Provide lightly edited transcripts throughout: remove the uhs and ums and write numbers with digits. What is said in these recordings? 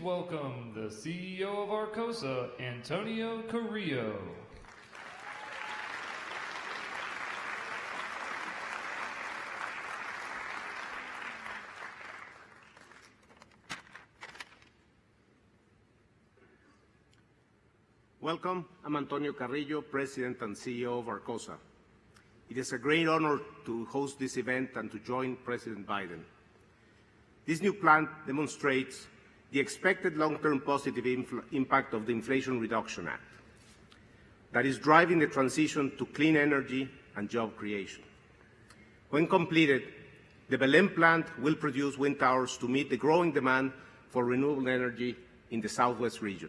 welcome the CEO of Arcosa, Antonio Carrillo. Welcome. I'm Antonio Carrillo, President and CEO of Arcosa. It is a great honor to host this event and to join President Biden. This new plan demonstrates the expected long-term positive impact of the Inflation Reduction Act that is driving the transition to clean energy and job creation. When completed, the Belém plant will produce wind towers to meet the growing demand for renewable energy in the Southwest region.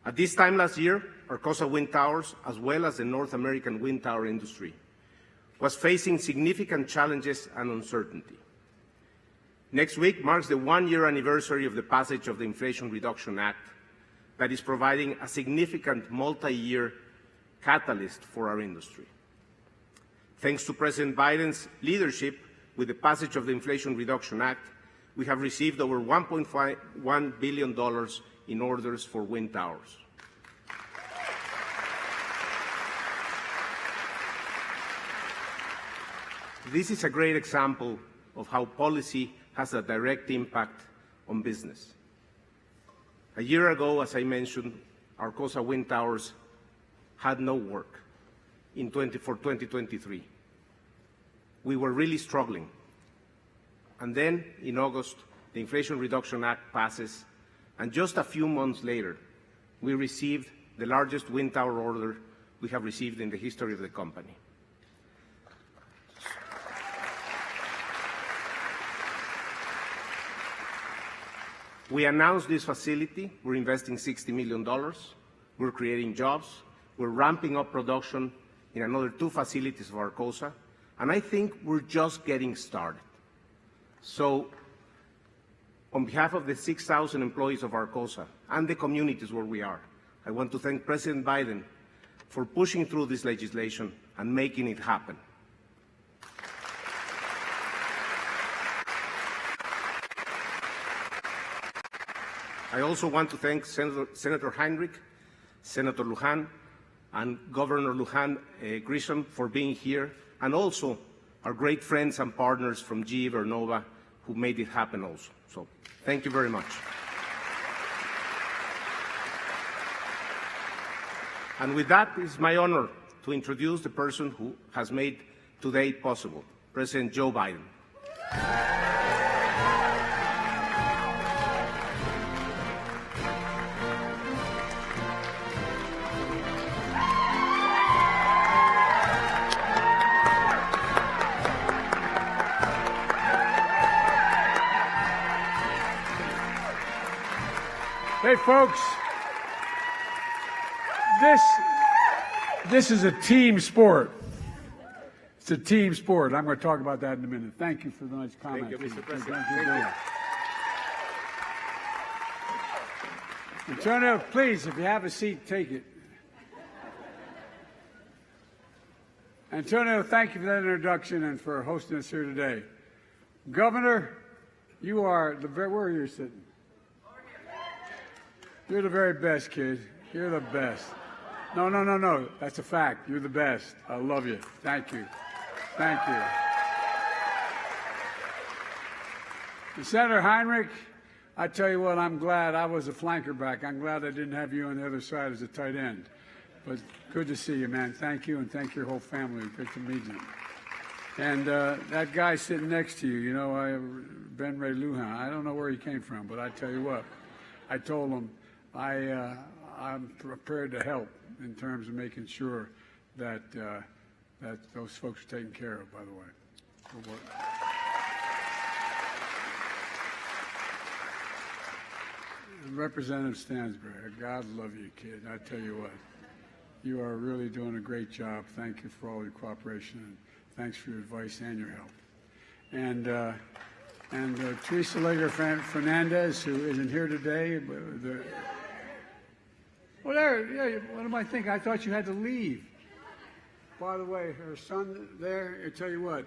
At this time last year, Arcosa Wind Towers, as well as the North American wind tower industry, was facing significant challenges and uncertainty. Next week marks the one-year anniversary of the passage of the Inflation Reduction Act that is providing a significant multi-year catalyst for our industry. Thanks to President Biden's leadership with the passage of the Inflation Reduction Act, we have received over $1.1 billion in orders for wind towers. This is a great example of how policy has a direct impact on business. A year ago, as I mentioned, Arcosa Wind Towers had no work for 2023. We were really struggling. And then, in August, the Inflation Reduction Act passes, and just a few months later, we received the largest wind tower order we have received in the history of the company. We announced this facility. We're investing $60 million. We're creating jobs. We're ramping up production in another 2 facilities of Arcosa, and I think we're just getting started. So, on behalf of the 6,000 employees of Arcosa and the communities where we are, I want to thank President Biden for pushing through this legislation and making it happen. I also want to thank Senator Heinrich, Senator Lujan, and Governor Lujan Grisham for being here, and also our great friends and partners from GE Vernova who made it happen also. So thank you very much. And with that, it's my honor to introduce the person who has made today possible, President Joe Biden. Hey, folks, this is a team sport. It's a team sport. I'm going to talk about that in a minute. Thank you for the nice comments. Thank you, Mr. President. Thank you. Antonio, please, if you have a seat, take it. Antonio, thank you for that introduction and for hosting us here today. Governor, you are where are you sitting? You're the very best, kid. You're the best. No. That's a fact. You're the best. I love you. Thank you. Thank you. And Senator Heinrich, I tell you what, I'm glad I was a flanker back. I'm glad I didn't have you on the other side as a tight end. But good to see you, man. Thank you, and thank your whole family. Good to meet you. And that guy sitting next to you, you know, Ben Ray Lujan, I don't know where he came from, but I tell you what, I told him, I'm prepared to help in terms of making sure that that those folks are taken care of, by the way. And Representative Stansbury, God love you, kid. I tell you what, you are really doing a great job. Thank you for all your cooperation, and thanks for your advice and your help. And Teresa Lager Fernandez, who isn't here today, well, there, yeah, what am I thinking? I thought you had to leave. By the way, her son there, I tell you what,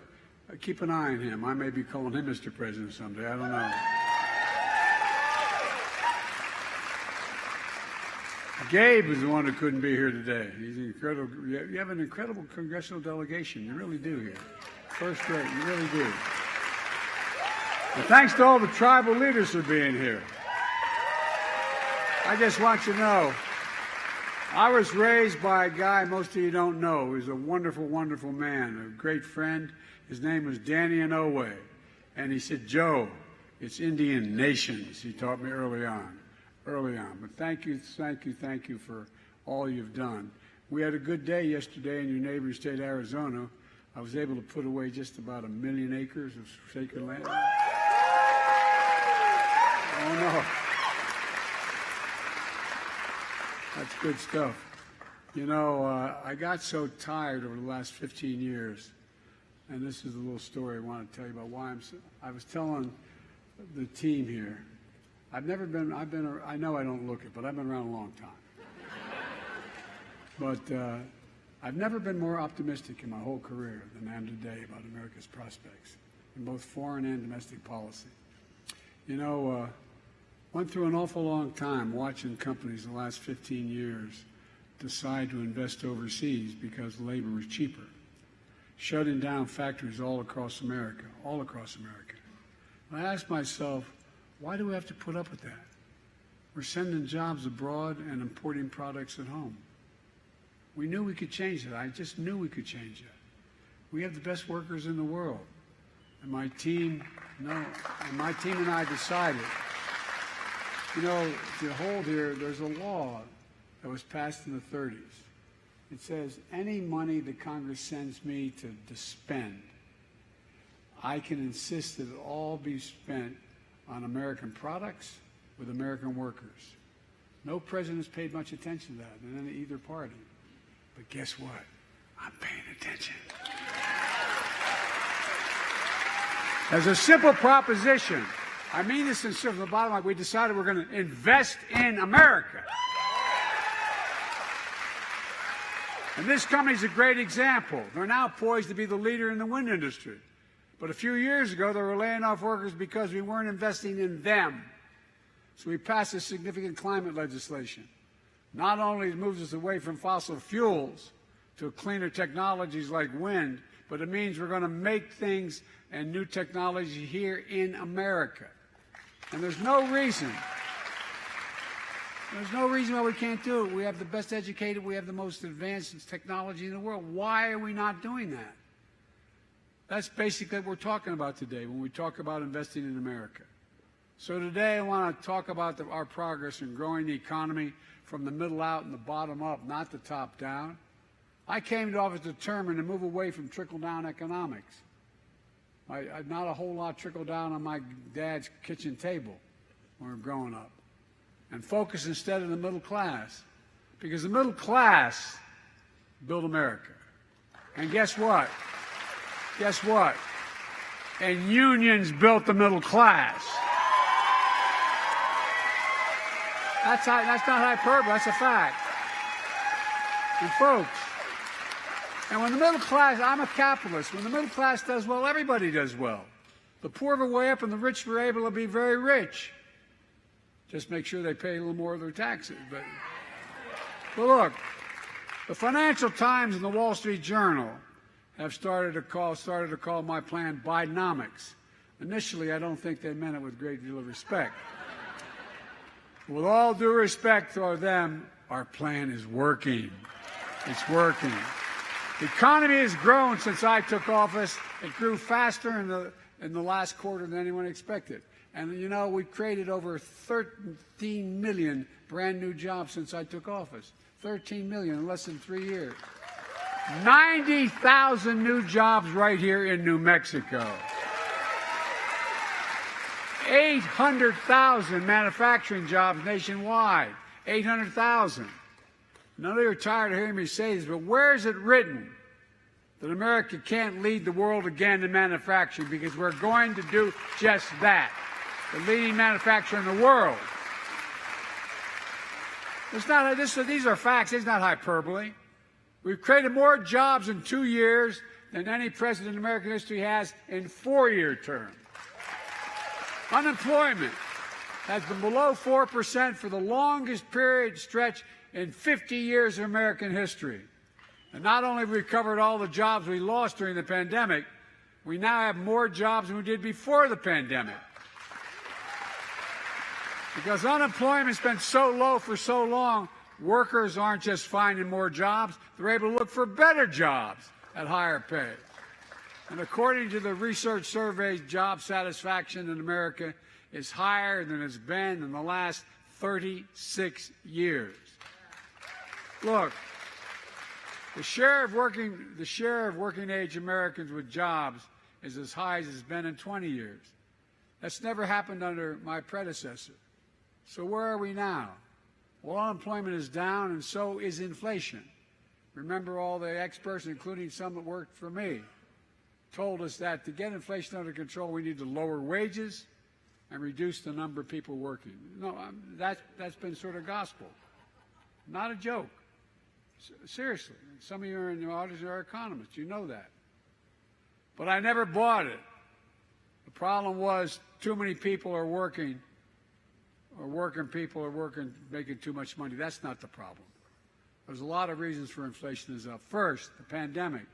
keep an eye on him. I may be calling him Mr. President someday. I don't know. Gabe is the one who couldn't be here today. He's incredible. You have an incredible congressional delegation. You really do here. First rate. You really do. And thanks to all the tribal leaders for being here. I just want you to know, I was raised by a guy most of you don't know. He's a wonderful, wonderful man, a great friend. His name was Danny Inouye. And he said, Joe, it's Indian nations. He taught me early on. But thank you for all you've done. We had a good day yesterday in your neighboring state, Arizona. I was able to put away just about 1 million acres of sacred land. Oh, no. That's good stuff. You know, I got so tired over the last 15 years, and this is a little story I want to tell you about why I was telling the team here, I know I don't look it, but I've been around a long time. But I've never been more optimistic in my whole career than I am today about America's prospects in both foreign and domestic policy. You know, went through an awful long time watching companies the last 15 years decide to invest overseas because labor was cheaper, shutting down factories all across America. And I asked myself, why do we have to put up with that? We're sending jobs abroad and importing products at home. We knew we could change that. I just knew we could change that. We have the best workers in the world. And my team and I decided, you know, if you hold here, there's a law that was passed in the 30s. It says any money that Congress sends me to spend, I can insist that it all be spent on American products with American workers. No president's paid much attention to that in either party. But guess what? I'm paying attention. As a simple proposition, I mean this sincerely, from the bottom line, we decided we're going to invest in America. And this company's a great example. They're now poised to be the leader in the wind industry. But a few years ago, they were laying off workers because we weren't investing in them. So we passed a significant climate legislation. Not only moves us away from fossil fuels to cleaner technologies like wind, but it means we're going to make things and new technology here in America. And there's no reason why we can't do it. We have the best educated, we have the most advanced technology in the world. Why are we not doing that? That's basically what we're talking about today when we talk about investing in America. So today I want to talk about our progress in growing the economy from the middle out and the bottom up, not the top down. I came to office determined to move away from trickle-down economics. Not a whole lot trickled down on my dad's kitchen table when we were growing up. And focus instead on the middle class. Because the middle class built America. And guess what? And unions built the middle class. That's not hyperbole, that's a fact. And folks, and when the middle class, I'm a capitalist, when the middle class does well, everybody does well. The poor are way up and the rich are able to be very rich. Just make sure they pay a little more of their taxes. But look, the Financial Times and the Wall Street Journal have started to call my plan Bidenomics. Initially, I don't think they meant it with a great deal of respect. With all due respect to them, our plan is working. It's working. The economy has grown since I took office. It grew faster in the last quarter than anyone expected. And, you know, we created over 13 million brand new jobs since I took office. 13 million in less than 3 years. 90,000 new jobs right here in New Mexico. 800,000 manufacturing jobs nationwide. 800,000. None of you are tired of hearing me say this, but where is it written that America can't lead the world again in manufacturing? Because we're going to do just that. The leading manufacturer in the world. These are facts. It's not hyperbole. We've created more jobs in 2 years than any president in American history has in 4-year terms. Unemployment has been below 4% for the longest period stretch in 50 years of American history. And not only have we recovered all the jobs we lost during the pandemic, we now have more jobs than we did before the pandemic. Because unemployment's been so low for so long, workers aren't just finding more jobs, they're able to look for better jobs at higher pay. And according to the research survey, job satisfaction in America is higher than it's been in the last 36 years. Look, the share of working age Americans with jobs is as high as it's been in 20 years. That's never happened under my predecessor. So where are we now? Well, unemployment is down, and so is inflation. Remember, all the experts, including some that worked for me, told us that to get inflation under control, we need to lower wages and reduce the number of people working. No, that's been sort of gospel. Not a joke. Seriously. Some of you in the audience are economists. You know that. But I never bought it. The problem was too many people are working, making too much money. That's not the problem. There's a lot of reasons for inflation is up. First, the pandemic.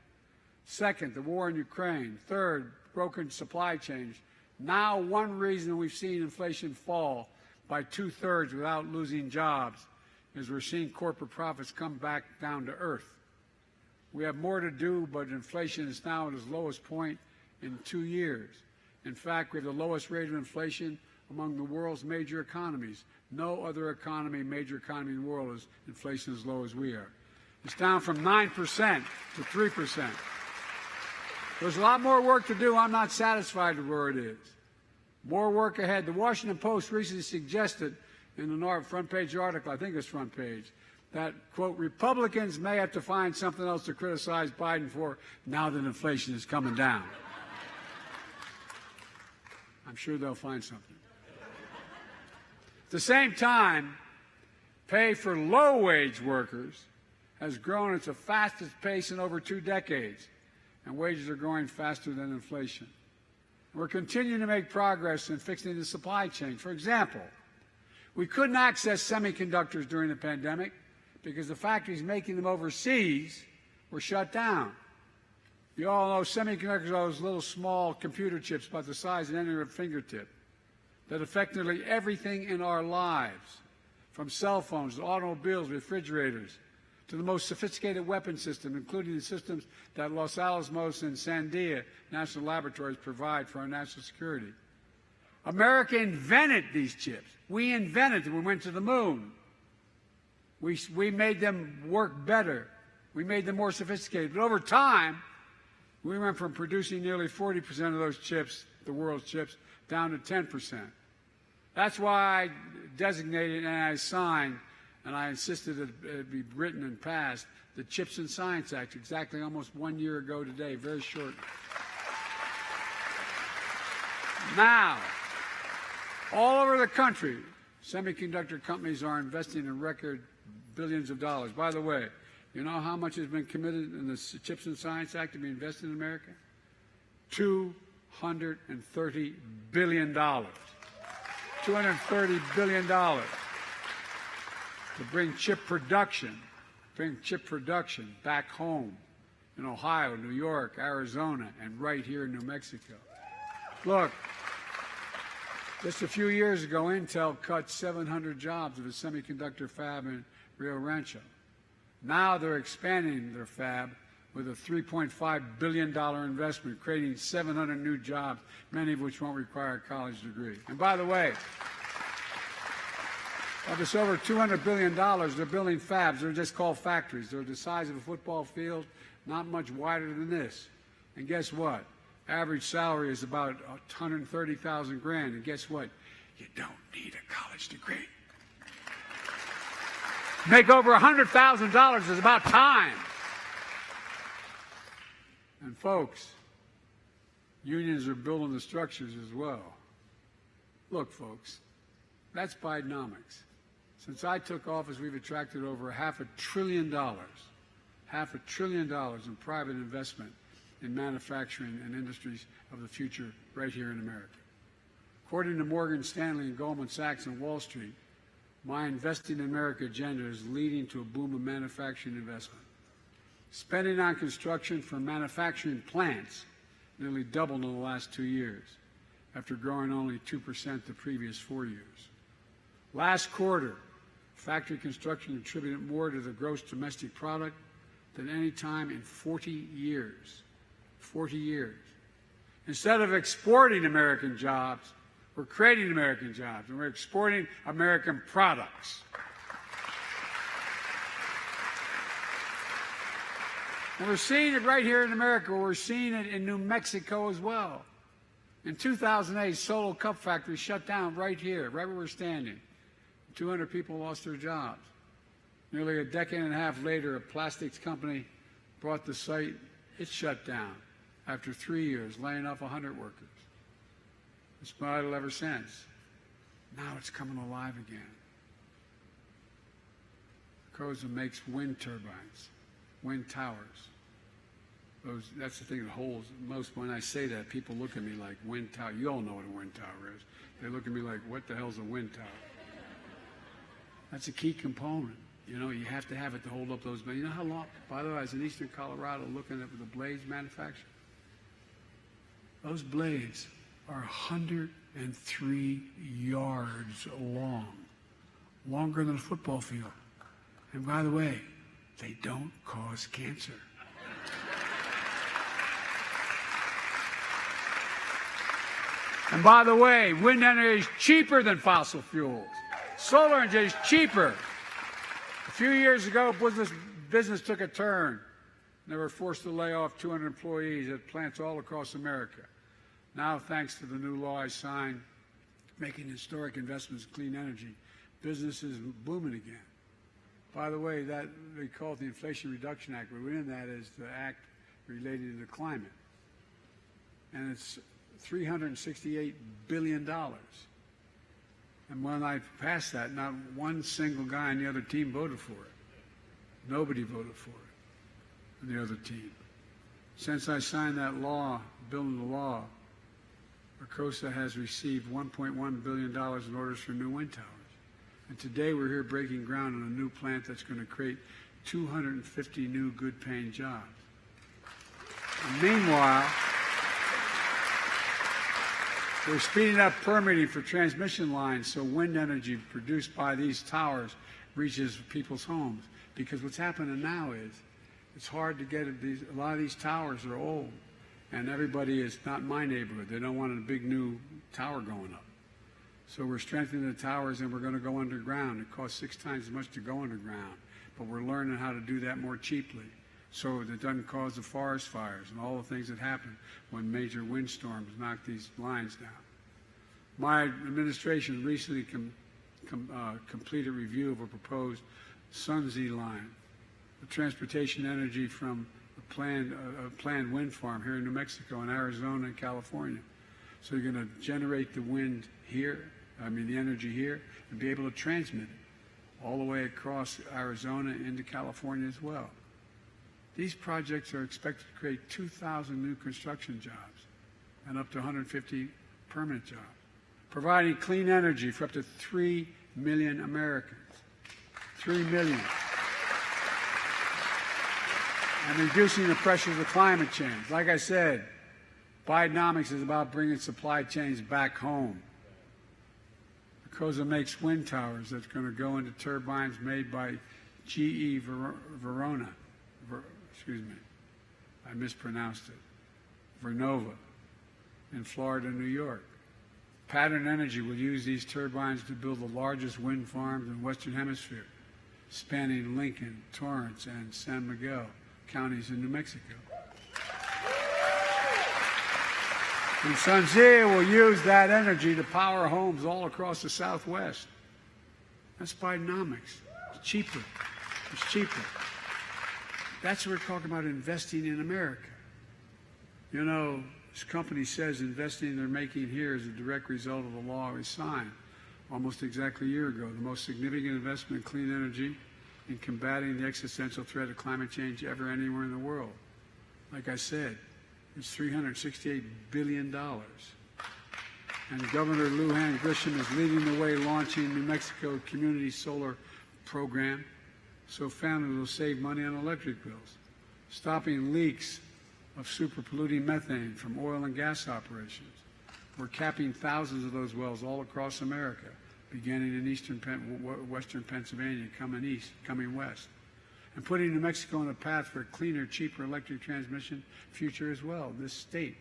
Second, the war in Ukraine. Third, broken supply chains. Now, one reason we've seen inflation fall by 2/3 without losing jobs is we're seeing corporate profits come back down to earth. We have more to do, but inflation is now at its lowest point in 2 years. In fact, we have the lowest rate of inflation among the world's major economies. No other major economy in the world is inflation as low as we are. It's down from 9% to 3%. There's a lot more work to do. I'm not satisfied with where it is. More work ahead. The Washington Post recently suggested in the front page article, I think it's front page, that, quote, Republicans may have to find something else to criticize Biden for now that inflation is coming down. I'm sure they'll find something. At the same time, pay for low-wage workers has grown at the fastest pace in over 2 decades, and wages are growing faster than inflation. We're continuing to make progress in fixing the supply chain. For example, we couldn't access semiconductors during the pandemic because the factories making them overseas were shut down. You all know semiconductors are those little small computer chips about the size of any of a fingertip that affect nearly everything in our lives, from cell phones to automobiles, refrigerators, to the most sophisticated weapon system, including the systems that Los Alamos and Sandia National Laboratories provide for our national security. America invented these chips. We invented them. We went to the moon. We made them work better. We made them more sophisticated. But over time, we went from producing nearly 40% of those chips, the world's chips, down to 10%. That's why I designated and I signed, and I insisted that it be written and passed, the Chips and Science Act, exactly almost 1 year ago today, very short. Now, all over the country, semiconductor companies are investing in record billions of dollars. By the way, you know how much has been committed in the Chips and Science Act to be invested in America? $230 billion. $230 billion to bring chip production back home in Ohio, New York, Arizona, and right here in New Mexico. Look, just a few years ago, Intel cut 700 jobs at a semiconductor fab in Rio Rancho. Now they're expanding their fab with a $3.5 billion investment, creating 700 new jobs, many of which won't require a college degree. And by the way, of this over $200 billion, they're building fabs. They're just called factories. They're the size of a football field, not much wider than this. And guess what? Average salary is about $130,000 grand. And guess what? You don't need a college degree. Make over $100,000 is about time. And folks, unions are building the structures as well. Look, folks, that's Bidenomics. Since I took office, we've attracted over $500 billion in private investment in manufacturing and industries of the future right here in America. According to Morgan Stanley and Goldman Sachs and Wall Street, my Investing in America agenda is leading to a boom of manufacturing investment. Spending on construction for manufacturing plants nearly doubled in the last 2 years, after growing only 2% the previous 4 years. Last quarter, factory construction contributed more to the gross domestic product than any time in 40 years. 40 years. Instead of exporting American jobs, we're creating American jobs, and we're exporting American products. And we're seeing it right here in America. We're seeing it in New Mexico as well. In 2008, Solo Cup Factory shut down right here, right where we're standing. 200 people lost their jobs. Nearly a decade and a half later, a plastics company bought the site. It shut down after 3 years, laying off 100 workers. It's been idle ever since. Now it's coming alive again. Arcosa makes wind turbines, wind towers. That's the thing that holds most. When I say that, people look at me like, wind tower. You all know what a wind tower is. They look at me like, what the hell's a wind tower? That's a key component. You know, you have to have it to hold up those blades. You know how long, by the way, I was in eastern Colorado looking at the blades manufactured. Those blades are 103 yards long, longer than a football field. And by the way, they don't cause cancer. And by the way, wind energy is cheaper than fossil fuels. Solar energy is cheaper. A few years ago, business took a turn. They were forced to lay off 200 employees at plants all across America. Now, thanks to the new law I signed, making historic investments in clean energy, business is booming again. By the way, that they call it the Inflation Reduction Act, but within that is the act related to the climate. And it's $368 billion. And when I passed that, not one single guy on the other team voted for it. Nobody voted for it on the other team. Since I signed that law, bill into law, Arcosa has received $1.1 billion in orders for new wind towers. And today we're here breaking ground on a new plant that's going to create 250 new good-paying jobs. And meanwhile, we're speeding up permitting for transmission lines so wind energy produced by these towers reaches people's homes. Because what's happening now is it's hard to get a lot of these towers are old, and everybody is not in my neighborhood. They don't want a big new tower going up. So we're strengthening the towers, and we're going to go underground. It costs 6 times as much to go underground, but we're learning how to do that more cheaply so that it doesn't cause the forest fires and all the things that happen when major windstorms knock these lines down. My administration recently completed a review of a proposed Sunzee line, a transportation energy from a planned wind farm here in New Mexico and Arizona and California. So you're going to generate the wind here, the energy here, and be able to transmit it all the way across Arizona into California as well. These projects are expected to create 2,000 new construction jobs and up to 150 permanent jobs, providing clean energy for up to 3 million Americans. 3 million. And reducing the pressures of climate change. Like I said, Bidenomics is about bringing supply chains back home. Arcosa makes wind towers that's going to go into turbines made by GE Vernova. I mispronounced it. Vernova in Florida, New York. Pattern Energy will use these turbines to build the largest wind farms in the Western Hemisphere, spanning Lincoln, Torrance, and San Miguel counties in New Mexico. And Sunzee will use that energy to power homes all across the Southwest. That's Bidenomics. It's cheaper. It's cheaper. That's what we're talking about, investing in America. You know, this company says investing they're making here is a direct result of the law we signed almost exactly a year ago, the most significant investment in clean energy in combating the existential threat of climate change ever anywhere in the world. Like I said, it's $368 billion. and Governor Lujan Grisham is leading the way, launching New Mexico Community Solar Program so families will save money on electric bills, stopping leaks of super polluting methane from oil and gas operations. We're capping thousands of those wells all across America, beginning in western Pennsylvania, coming west, and putting New Mexico on a path for a cleaner, cheaper electric transmission future as well, this state.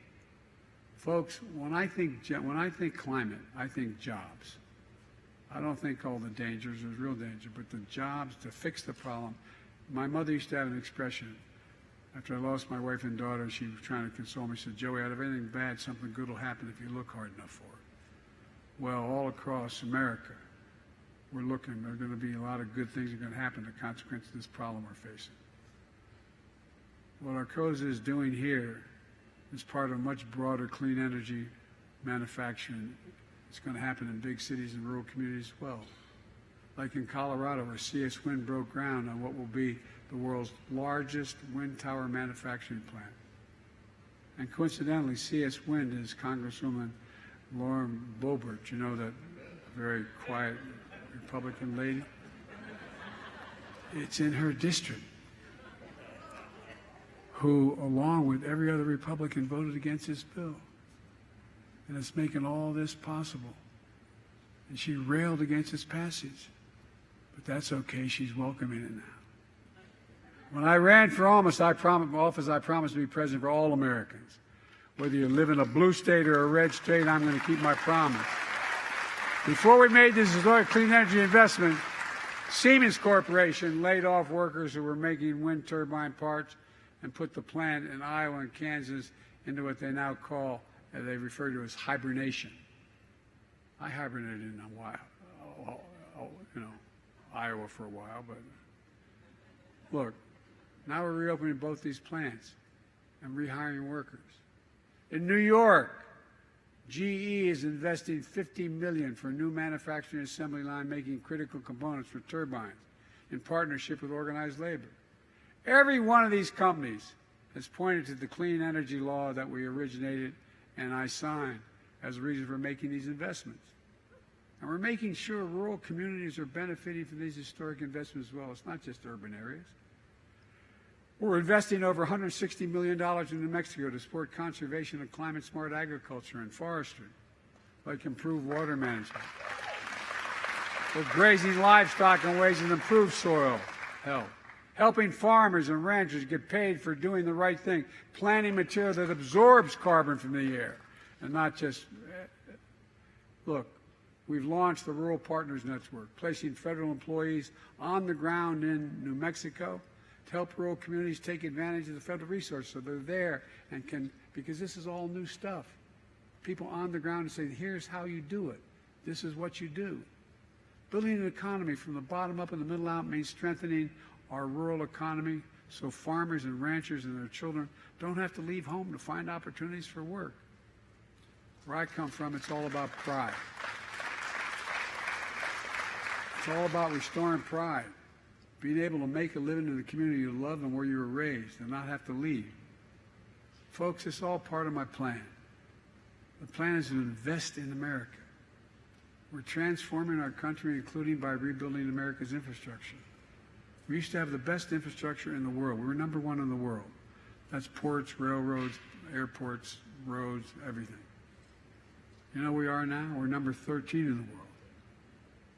Folks, when I think climate, I think jobs. I don't think all the dangers, there's real danger, but the jobs to fix the problem. My mother used to have an expression. After I lost my wife and daughter, she was trying to console me. She said, Joey, out of anything bad, something good will happen if you look hard enough for it. Well, all across America, we're looking. There are going to be a lot of good things that are going to happen, the consequence of this problem we're facing. What Arcosa is doing here is part of much broader clean energy manufacturing. It's going to happen in big cities and rural communities as well. Like in Colorado, where CS Wind broke ground on what will be the world's largest wind tower manufacturing plant. And coincidentally, CS Wind is Congresswoman Lauren Boebert, you know, that very quiet Republican lady. It's in her district, who, along with every other Republican, voted against this bill. And it's making all this possible. And she railed against its passage. But that's okay, she's welcoming it now. When I ran for office, I promised to be president for all Americans. Whether you live in a blue state or a red state, I'm going to keep my promise. Before we made this historic clean energy investment, Siemens Corporation laid off workers who were making wind turbine parts and put the plant in Iowa and Kansas into what they now call, they refer to as hibernation. I hibernated in Iowa for a while, but look, now we're reopening both these plants and rehiring workers. In New York, GE is investing $50 million for a new manufacturing assembly line making critical components for turbines in partnership with organized labor. Every one of these companies has pointed to the clean energy law that we originated and I signed as a reason for making these investments. And we're making sure rural communities are benefiting from these historic investments as well. It's not just urban areas. We're investing over $160 million in New Mexico to support conservation of climate-smart agriculture and forestry, like improved water management. We're grazing livestock in ways that improve soil health, helping farmers and ranchers get paid for doing the right thing, planting material that absorbs carbon from the air, and not just, look, we've launched the Rural Partners Network, placing federal employees on the ground in New Mexico to help rural communities take advantage of the federal resources so they're there and can, because this is all new stuff. People on the ground and say, here's how you do it. This is what you do. Building an economy from the bottom up and the middle out means strengthening our rural economy so farmers and ranchers and their children don't have to leave home to find opportunities for work. Where I come from, it's all about pride. It's all about restoring pride, being able to make a living in the community you love and where you were raised and not have to leave. Folks, it's all part of my plan. The plan is to invest in America. We're transforming our country, including by rebuilding America's infrastructure. We used to have the best infrastructure in the world. We were number one in the world. That's ports, railroads, airports, roads, everything. You know where we are now? We're number 13 in the world.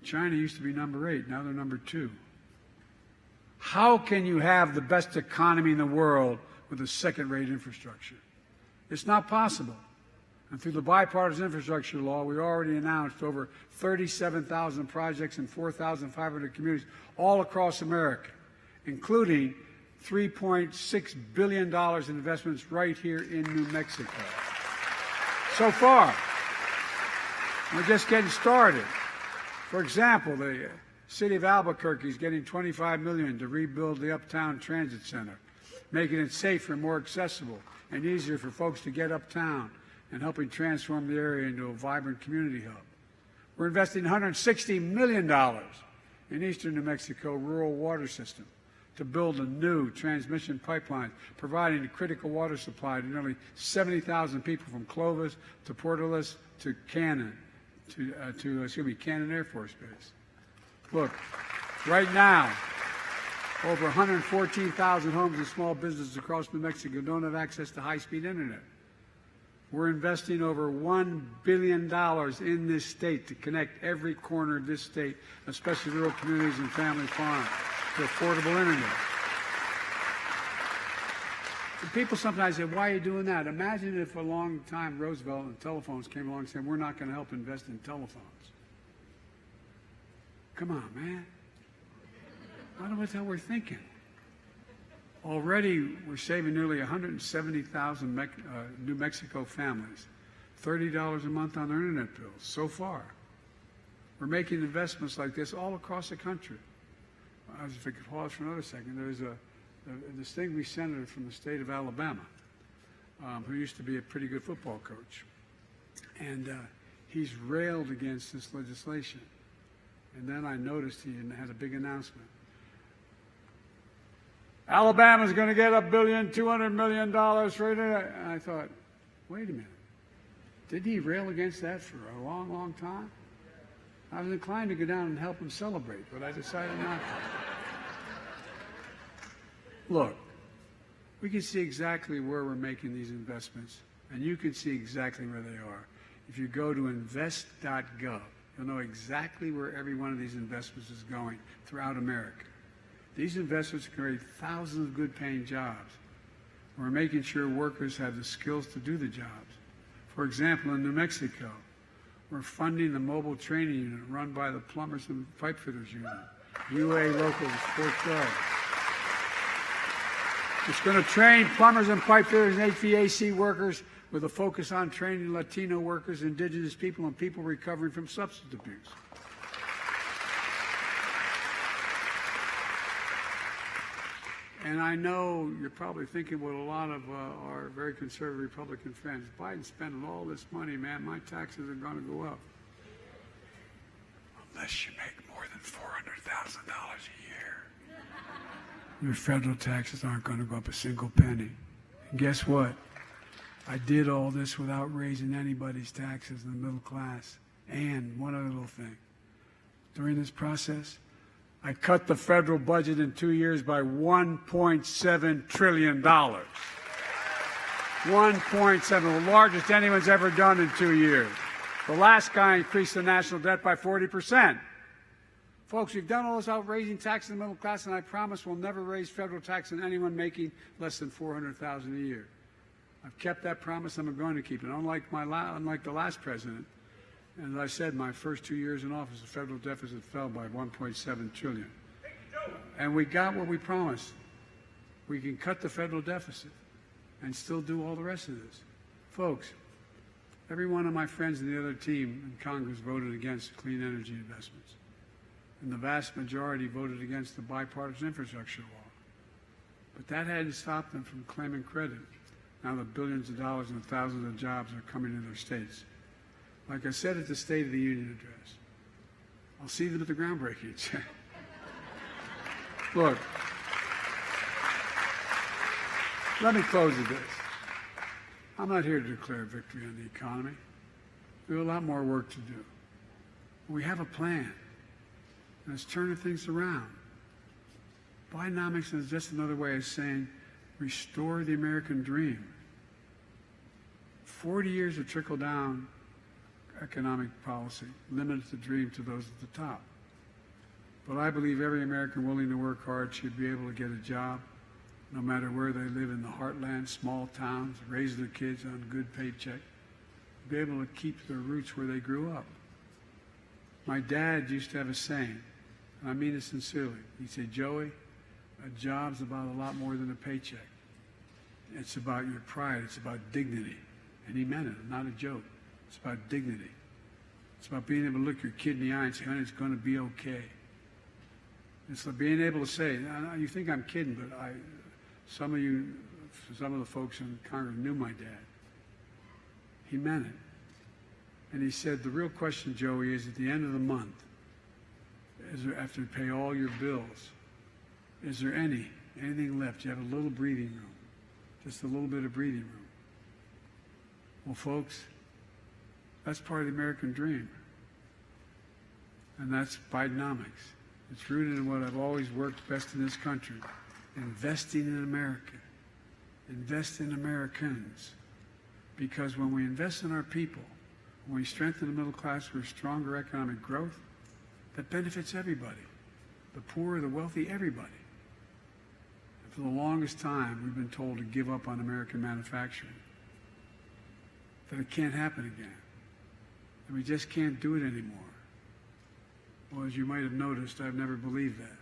China used to be number 8. Now they're number 2. How can you have the best economy in the world with a second-rate infrastructure? It's not possible. And through the bipartisan infrastructure law, we already announced over 37,000 projects in 4,500 communities all across America, including $3.6 billion in investments right here in New Mexico. So far, we're just getting started. For example, the city of Albuquerque is getting $25 million to rebuild the Uptown Transit Center, making it safer and more accessible and easier for folks to get uptown and helping transform the area into a vibrant community hub. We're investing $160 million in eastern New Mexico rural water system to build a new transmission pipeline, providing a critical water supply to nearly 70,000 people from Clovis to Portales to Cannon, Cannon Air Force Base. Look, right now, over 114,000 homes and small businesses across New Mexico don't have access to high-speed internet. We're investing over $1 billion in this state to connect every corner of this state, especially rural communities and family farms, to affordable internet. And people sometimes say, why are you doing that? Imagine if a long time Roosevelt and telephones came along and said, we're not going to help invest in telephones. Come on, man. I don't know what the hell we're thinking. Already, we're saving nearly 170,000 New Mexico families $30 a month on their internet bills so far. We're making investments like this all across the country. If I could pause for another second, there's a distinguished senator from the state of Alabama who used to be a pretty good football coach. And he's railed against this legislation. And then I noticed he had a big announcement. Alabama's going to get $1.2 billion for it. And I thought, wait a minute. Didn't he rail against that for a long, long time? I was inclined to go down and help him celebrate, but I decided not to. Look, we can see exactly where we're making these investments, and you can see exactly where they are. If you go to invest.gov, you'll know exactly where every one of these investments is going throughout America. These investments create thousands of good-paying jobs. We're making sure workers have the skills to do the jobs. For example, in New Mexico, we're funding the mobile training unit run by the Plumbers and Pipe Fitters Union, UA Local 412. It's going to train plumbers and pipe fitters and HVAC workers with a focus on training Latino workers, indigenous people, and people recovering from substance abuse. And I know you're probably thinking what a lot of our very conservative Republican friends, Biden's spending all this money, man, my taxes are going to go up. Unless you make more than $400,000 a year. Your federal taxes aren't going to go up a single penny. And guess what? I did all this without raising anybody's taxes in the middle class. And one other little thing. During this process, I cut the federal budget in 2 years by $1.7 trillion. 1.7, the largest anyone's ever done in 2 years. The last guy increased the national debt by 40%. Folks, we've done all this out raising taxes in the middle class, and I promise we'll never raise federal tax on anyone making less than $400,000 a year. I've kept that promise, and I'm going to keep it. Unlike the last president, and as I said, my first 2 years in office, the federal deficit fell by $1.7 trillion. And we got what we promised. We can cut the federal deficit and still do all the rest of this. Folks, every one of my friends in the other team in Congress voted against clean energy investments. And the vast majority voted against the bipartisan infrastructure law. But that hadn't stopped them from claiming credit. Now the billions of dollars and thousands of jobs are coming to their states. Like I said at the State of the Union address, I'll see them at the groundbreaking. Look, let me close with this. I'm not here to declare victory on the economy. We have a lot more work to do. We have a plan, and it's turning things around. Bidenomics is just another way of saying restore the American dream. 40 years of trickle-down economic policy limited the dream to those at the top. But I believe every American willing to work hard should be able to get a job, no matter where they live in the heartland, small towns, raise their kids on a good paycheck, be able to keep their roots where they grew up. My dad used to have a saying, and I mean it sincerely. He'd say, Joey, a job's about a lot more than a paycheck. It's about your pride. It's about dignity. And he meant it, not a joke. It's about dignity. It's about being able to look your kid in the eye and say, honey, it's going to be okay. It's like being able to say, you think I'm kidding, but some of the folks in Congress knew my dad. He meant it. And he said, the real question, Joey, is at the end of the month, after you pay all your bills, Is there anything left? You have a little breathing room, just a little bit of breathing room. Well, folks, that's part of the American dream. And that's Bidenomics. It's rooted in what I've always worked best in this country, investing in America, invest in Americans. Because when we invest in our people, when we strengthen the middle class for stronger economic growth, that benefits everybody, the poor, the wealthy, everybody. And for the longest time, we've been told to give up on American manufacturing, that it can't happen again, that we just can't do it anymore. Well, as you might have noticed, I've never believed that.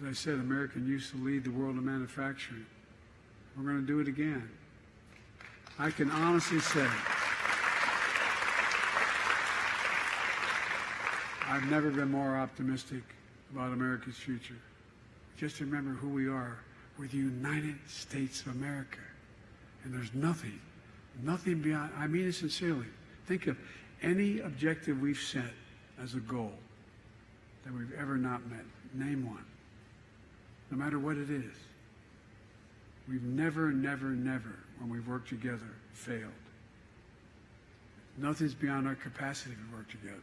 As I said, America used to lead the world in manufacturing. We're going to do it again. I can honestly say I've never been more optimistic about America's future. Just remember who we are. We're the United States of America. And there's nothing beyond. I mean it sincerely. Think of any objective we've set as a goal that we've ever not met. Name one. No matter what it is. We've never, when we've worked together, failed. Nothing's beyond our capacity to work together.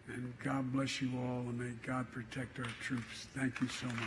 And God bless you all, and may God protect our troops. Thank you so much.